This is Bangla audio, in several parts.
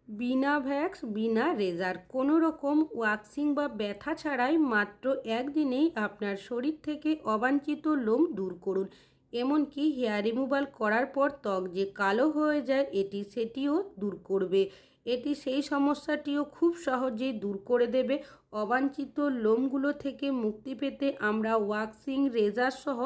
বিনা ভ্যাক্স বিনা রেজার কোনো রকম ওয়াক্সিং বা ব্যথা ছাড়াই মাত্র একদিনেই আপনার শরীর থেকে অবাঞ্ছিত লোম দূর করুন। এমনকি হেয়ার রিমুভাল করার পর ত্বক যে কালো হয়ে যায় সেটিও দূর করবে। এটি সেই সমস্যাটিও খুব সহজেই দূর করে দেবে। অবাঞ্ছিত লোমগুলো থেকে মুক্তি পেতে আমরা ওয়াক্সিং রেজার সহ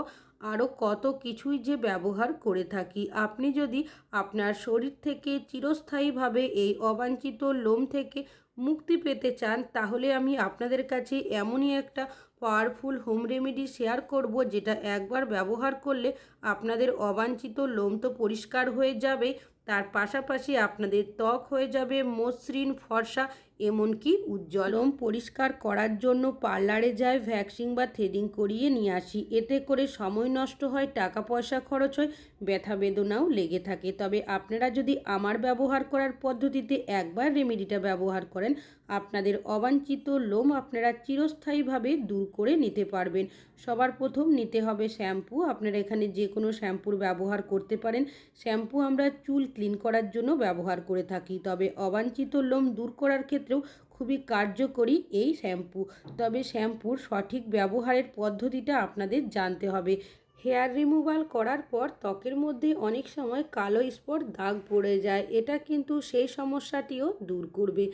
আরও কত কিছুই যে ব্যবহার করে থাকি। আপনি যদি আপনার শরীর থেকে চিরস্থায়ীভাবে এই অবাঞ্ছিত লোম থেকে মুক্তি পেতে চান, তাহলে আমি আপনাদের কাছে এমনই একটা পাওয়ারফুল হোম রেমেডি শেয়ার করব, যেটা একবার ব্যবহার করলে আপনাদের অবাঞ্ছিত লোম তো পরিষ্কার হয়ে যাবে, তার পাশাপাশি আপনাদের ত্বক হয়ে যাবে মসৃণ ফর্সা, এমনকি উজ্জ্বল। লোম পরিষ্কার করার জন্য পার্লারে যাই, ভ্যাক্সিং বা থ্রেডিং করিয়ে নিয়ে আসি, এতে করে সময় নষ্ট হয়, টাকা পয়সা খরচ হয়, ব্যথা বেদনাও লেগে থাকে। তবে আপনারা যদি আমার ব্যবহার করার পদ্ধতিতে একবার রেমেডিটা ব্যবহার করেন, আপনাদের অবাঞ্ছিত লোম আপনারা চিরস্থায়ীভাবে দূর করে নিতে পারবেন। সবার প্রথম নিতে হবে শ্যাম্পু। আপনারা এখানে যে কোনো শ্যাম্পুর ব্যবহার করতে পারেন। শ্যাম্পু আমরা চুল ক্লিন করার জন্য ব্যবহার করে থাকি, তবে অবাঞ্ছিত লোম দূর করার ক্ষেত্রেও খুবই কার্যকরী এই শ্যাম্পু। তবে শ্যাম্পুর সঠিক ব্যবহারের পদ্ধতিটা আপনাদের জানতে হবে। হেয়ার রিমুভাল করার পর ত্বকের মধ্যে অনেক সময় কালো স্পট দাগ পড়ে যায়, এটা কিন্তু সেই সমস্যাটিও দূর করবে।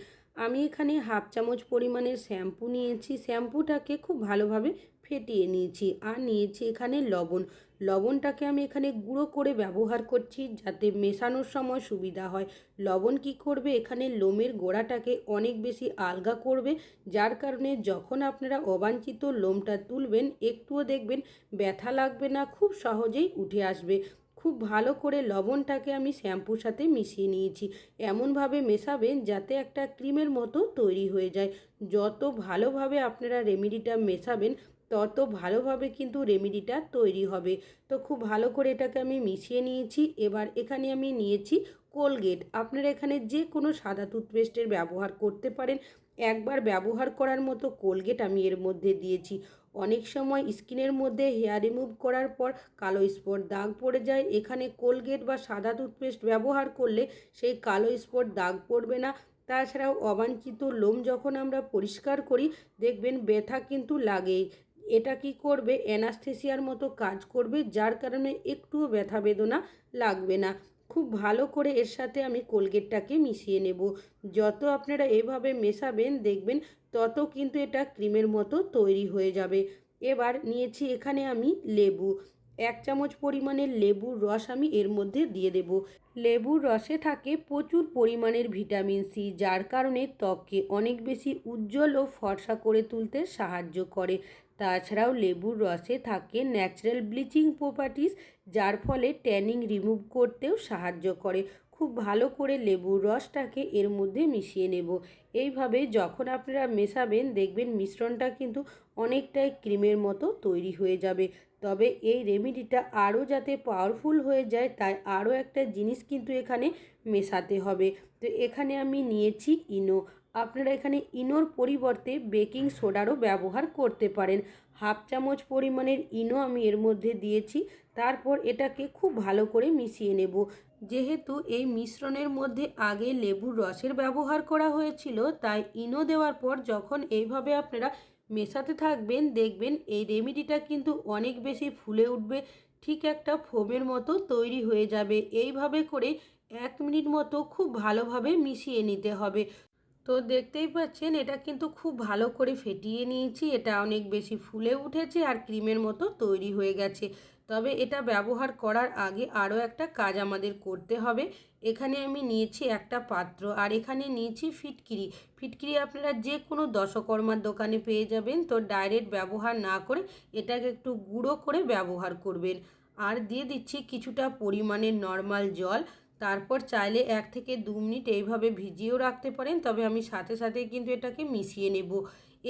আমি এখানে হাফ চামচ পরিমাণের শ্যাম্পু নিয়েছি। শ্যাম্পুটাকে খুব ভালোভাবে ফেটিয়ে নিয়েছি, আর নিয়েছি এখানে লবণ। লবণটাকে আমি এখানে গুঁড়ো করে ব্যবহার করছি, যাতে মেশানোর সময় সুবিধা হয়। লবণ কি করবে, এখানে লোমের গোড়াটাকে অনেক বেশি আলগা করবে, যার কারণে যখন আপনারা অবাঞ্ছিত লোমটা তুলবেন, একটুও দেখবেন ব্যথা লাগবে না, খুব সহজেই উঠে আসবে। খুব ভালো করে লবণটাকে আমি শ্যাম্পুর সাথে মিশিয়ে নিয়েছি। এমনভাবে মেশাবেন যাতে একটা ক্রিমের মতো তৈরি হয়ে যায়। যত ভালোভাবে আপনারা রেমেডিটা মেশাবেন, তত ভালোভাবে কিন্তু রেমেডিটা তৈরি হবে। তো খুব ভালো করে এটাকে আমি মিশিয়ে নিয়েছি। এবার এখানে আমি নিয়েছি কোলগেট। আপনারা এখানে যে কোনো সাদা টুথপেস্টের ব্যবহার করতে পারেন। একবার ব্যবহার করার মতো কোলগেট আমি এর মধ্যে দিয়েছি। অনেক সময় স্কিনের মধ্যে হেয়ার রিমুভ করার পর কালো স্পট দাগ পড়ে যায়, এখানে কোলগেট বা সাদা টুথপেস্ট ব্যবহার করলে সেই কালো স্পট দাগ পড়বে না। তাছাড়াও অবাঞ্ছিত লোম যখন আমরা পরিষ্কার করি, দেখবেন ব্যথা কিন্তু লাগেই। এটা কি করবে, অ্যানাস্থেসিয়ার মতো কাজ করবে, যার কারণে একটুও ব্যথা বেদনা লাগবে না। খুব ভালো করে এর সাথে আমি কোলগেটটাকে মিশিয়ে নেব। যত আপনারা এভাবে মেশাবেন, দেখবেন তত কিন্তু এটা ক্রিমের মতো তৈরি হয়ে যাবে। এবার নিয়েছি এখানে আমি লেবু। 1 চামচ পরিমাণের লেবুর রস আমি এর মধ্যে দিয়ে দেব। লেবুর রসে থাকে প্রচুর পরিমাণের ভিটামিন সি, যার কারণে ত্বককে অনেক বেশি উজ্জ্বল ও ফর্সা করে তুলতে সাহায্য করে। তাছাড়াও লেবুর রসে থাকে ন্যাচারাল ব্লিচিং প্রপার্টিস, যার ফলে ট্যানিং রিমুভ করতেও সাহায্য করে। খুব ভালো করে লেবুর রসটাকে এর মধ্যে মিশিয়ে নেব। এইভাবে যখন আপনারা মেশাবেন, দেখবেন মিশ্রণটা কিন্তু অনেকটাই ক্রিমের মতো তৈরি হয়ে যাবে। তবে এই রেমেডিটা আরও যাতে পাওয়ারফুল হয়ে যায়, তাই আরও একটা জিনিস কিন্তু এখানে মেশাতে হবে। তো এখানে আমি নিয়েছি ইনো। আপনারা এখানে ইনোর পরিবর্তে বেকিং সোডারও ব্যবহার করতে পারেন। হাফ চামচ পরিমাণের ইনো আমি এর মধ্যে দিয়েছি। তারপর এটাকে খুব ভালো করে মিশিয়ে নেব। যেহেতু এই মিশ্রণের মধ্যে আগে লেবুর রসের ব্যবহার করা হয়েছিল, তাই ইনো দেওয়ার পর যখন এইভাবে আপনারা মেশাতে থাকবেন, দেখবেন এই রেমেডিটা কিন্তু অনেক বেশি ফুলে উঠবে, ঠিক একটা ফোমের মতো তৈরি হয়ে যাবে। এইভাবে করে 1 মিনিট মতো খুব ভালোভাবে মিশিয়ে নিতে হবে। তো দেখতেই পাচ্ছেন এটা কিন্তু খুব ভালো করে ফেটিয়ে নিয়েছি, এটা অনেক বেশি ফুলে উঠেছে আর ক্রিমের মতো তৈরি হয়ে গেছে। তবে এটা ব্যবহার করার আগে আরও একটা কাজ আমাদের করতে হবে। এখানে আমি নিয়েছি একটা পাত্র, আর এখানে নিয়েছি ফিটকিরি। ফিটকিরি আপনারা যে কোনো দশকর্মার দোকানে পেয়ে যাবেন। তো ডাইরেক্ট ব্যবহার না করে এটাকে একটু গুঁড়ো করে ব্যবহার করবেন। আর দিয়ে দিচ্ছি কিছুটা পরিমাণের নর্মাল জল। তারপর চাইলে 1 থেকে 2 মিনিট এইভাবে ভিজিয়েও রাখতে পারেন, তবে আমি সাথে সাথে কিন্তু এটাকে মিশিয়ে নেব।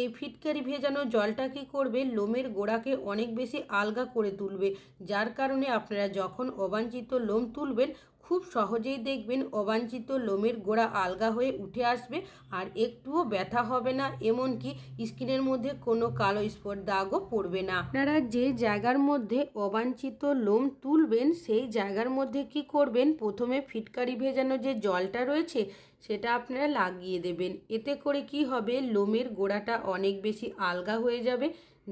এই ফিটকারি ভেজানো জলটা কী করবে, লোমের গোড়াকে অনেক বেশি আলগা করে তুলবে, যার কারণে আপনারা যখন অবাঞ্ছিত লোম তুলবেন খুব সহজেই দেখবেন অবাঞ্ছিত লোমের গোড়া আলগা হয়ে উঠে আসবে আর একটুও ব্যথা হবে না, এমনকি স্কিনের মধ্যে কোনো কালো স্পট দাগও পড়বে না। আপনারা যে জায়গার মধ্যে অবাঞ্ছিত লোম তুলবেন সেই জায়গার মধ্যে কি করবেন, প্রথমে ফিটকারি ভেজানো যে জলটা রয়েছে সেটা আপনারা লাগিয়ে দেবেন। এতে করে কি হবে, লোমের গোড়াটা অনেক বেশি আলগা হয়ে যাবে,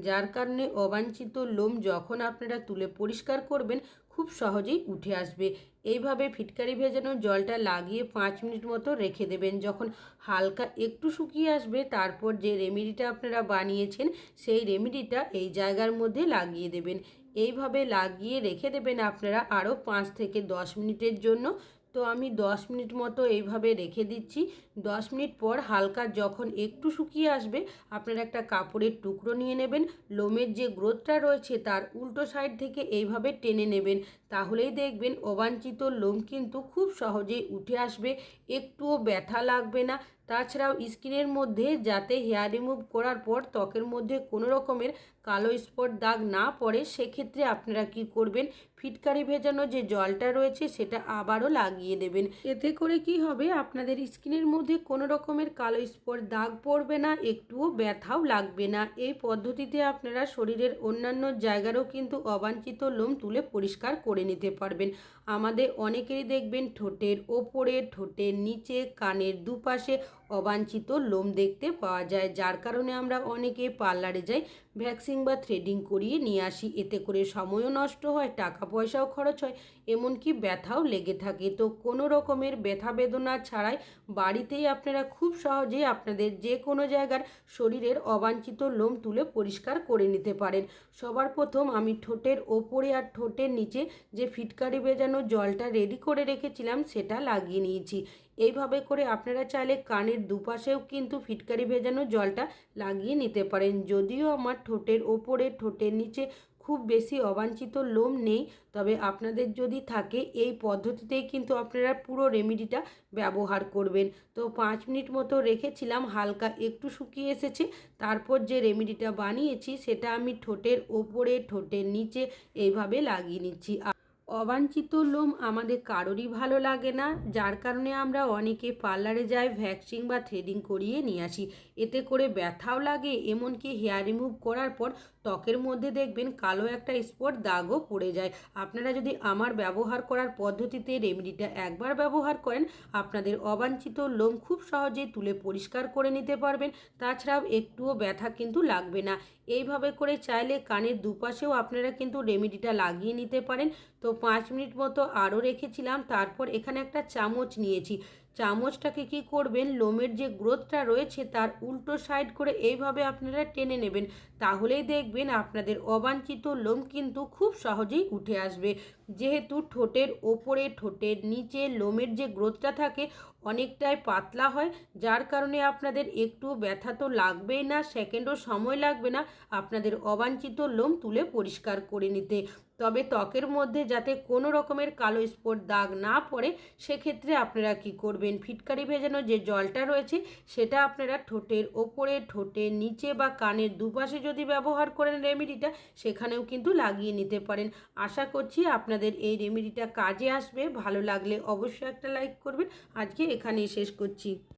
যার কারণে অবাঞ্ছিত লোম যখন আপনারা তুলে পরিষ্কার করবেন খুব সহজেই উঠে আসবে। এইভাবে ফিটকারি ভেজানো জলটা লাগিয়ে 5 মিনিট মতো রেখে দেবেন। যখন হালকা একটু শুকিয়ে আসবে তারপর যে রেমেডিটা আপনারা বানিয়েছেন সেই রেমেডিটা এই জায়গার মধ্যে লাগিয়ে দেবেন। এইভাবে লাগিয়ে রেখে দেবেন আপনারা আরও 5 থেকে 10 মিনিটের জন্য। তো আমি 10 মিনিট মতো এইভাবে রেখে দিচ্ছি। 10 মিনিট পর হালকা যখন একটু শুকিয়ে আসবে আপনারা একটা কাপড়ের টুকরো নিয়ে নেবেন, লোমের যে গ্রোথটা রয়েছে তার উল্টো সাইড থেকে এইভাবে টেনে নেবেন, তাহলেই দেখবেন অবাঞ্ছিত লোম কিন্তু খুব সহজেই উঠে আসবে, একটুও ব্যথা লাগবে না। তাছাড়াও স্কিনের মধ্যে যাতে হেয়ার রিমুভ করার পর ত্বকের মধ্যে কোনো রকমের কালো স্পট দাগ না পড়ে, সেক্ষেত্রে আপনারা কি করবেন, ফিটকারি ভেজানো যে জলটা রয়েছে সেটা আবারও লাগিয়ে দেবেন। এতে করে কি হবে, আপনাদের স্কিনের মধ্যে কোনো রকমের কালো স্পট দাগ পড়বে না, একটুও ব্যথাও লাগবে না। এই পদ্ধতিতে আপনারা শরীরের অন্যান্য জায়গারও কিন্তু অবাঞ্ছিত লোম তুলে পরিষ্কার করে নিতে পারবেন। আমাদের অনেকেরই দেখবেন ঠোঁটের ওপরে, ঠোঁটের নিচে, কানের দুপাশে অবাঞ্ছিত লোম দেখতে পাওয়া যায়, যার কারণে আমরা অনেকে পার্লারে যাই, ভ্যাক্সিং বা থ্রেডিং করিয়ে নিয়ে আসি। এতে করে সময়ও নষ্ট হয়, টাকা পয়সাও খরচ হয়, এমনকি ব্যথাও লেগে থাকে। তো কোনো রকমের ব্যথা বেদনা ছাড়াই বাড়িতেই আপনারা খুব সহজেই আপনাদের যে কোনো জায়গার শরীরের অবাঞ্ছিত লোম তুলে পরিষ্কার করে নিতে পারেন। সবার প্রথম আমি ঠোঁটের ওপরে আর ঠোঁটের নিচে যে ফিটকারি ভেজানো জলটা রেডি করে রেখেছিলাম সেটা লাগিয়ে নিয়েছি। এইভাবে করে আপনারা চাইলে কানের দুপাশেও কিন্তু ফিটকারি ভেজানো জলটা লাগিয়ে নিতে পারেন। যদিও আমার ঠোঁটের ওপরে, ঠোঁটের নিচে খুব বেশি অবাঞ্ছিত লোম নেই, তবে আপনাদের যদি থাকে এই পদ্ধতিতেই কিন্তু আপনারা পুরো রেমেডিটা ব্যবহার করবেন। তো 5 মিনিট মতো রেখেছিলাম, হালকা একটু শুকিয়ে এসেছে। তারপর যে রেমেডিটা বানিয়েছি সেটা আমি ঠোঁটের ওপরে, ঠোঁটের নিচে এইভাবে লাগিয়ে নিচ্ছি। অবাঞ্ছিত লোম আমাদের কারোরই ভালো লাগে না, যার কারণে আমরা অনেকে পার্লারে যাই, ভ্যাক্সিং বা থ্রেডিং করিয়ে নিয়ে আসি। এতে করে ব্যথাও লাগে, এমনকি হেয়ার রিমুভ করার পর ত্বকের মধ্যে দেখবেন কালো একটা স্পট দাগও পড়ে যায়। আপনারা যদি আমার ব্যবহার করার পদ্ধতিতে রেমেডিটা একবার ব্যবহার করেন, আপনাদের অবাঞ্ছিত লোম খুব সহজেই তুলে পরিষ্কার করে নিতে পারবেন। তাছাড়াও একটুও ব্যথা কিন্তু লাগবে না। এইভাবে করে চাইলে কানের দুপাশেও আপনারা কিন্তু রেমেডিটা লাগিয়ে নিতে পারেন। তো 5 মিনিট মতো আরও রেখেছিলাম। তারপর এখানে একটা চামচ নিয়েছি, চামচটাকে কি করবেন, লোমের যে গ্রোথটা রয়েছে তার উল্টো সাইড করে এইভাবে আপনারা টেনে নেবেন, তাহলেই দেখবেন আপনাদের অবাঞ্ছিত লোম কিন্তু খুব সহজেই উঠে আসবে। যেহেতু ঠোঁটের ওপরে, ঠোঁটের নিচে লোমের যে গ্রোথটা থাকে অনেকটাই পাতলা হয়, যার কারণে আপনাদের একটু ব্যথা তো লাগবেই না, সেকেন্ডও সময় লাগবে না আপনাদের অবাঞ্ছিত লোম তুলে পরিষ্কার করে নিতে। তবে ত্বকের মধ্যে যাতে কোনো রকমের কালো স্পট দাগ না পড়ে, সেক্ষেত্রে আপনারা কি করবেন, ফিটকারি ভেজানো যে জলটা রয়েছে সেটা আপনারা ঠোঁটের ওপরে, ঠোঁটের নিচে বা কানের দুপাশে যদি ব্যবহার করেন রেমেডিটা, সেখানেও কিন্তু লাগিয়ে নিতে পারেন। আশা করছি আপনাদের এই রেমেডিটা কাজে আসবে। ভালো লাগলে অবশ্যই একটা লাইক করবেন। আজকে এখানেই শেষ করছি।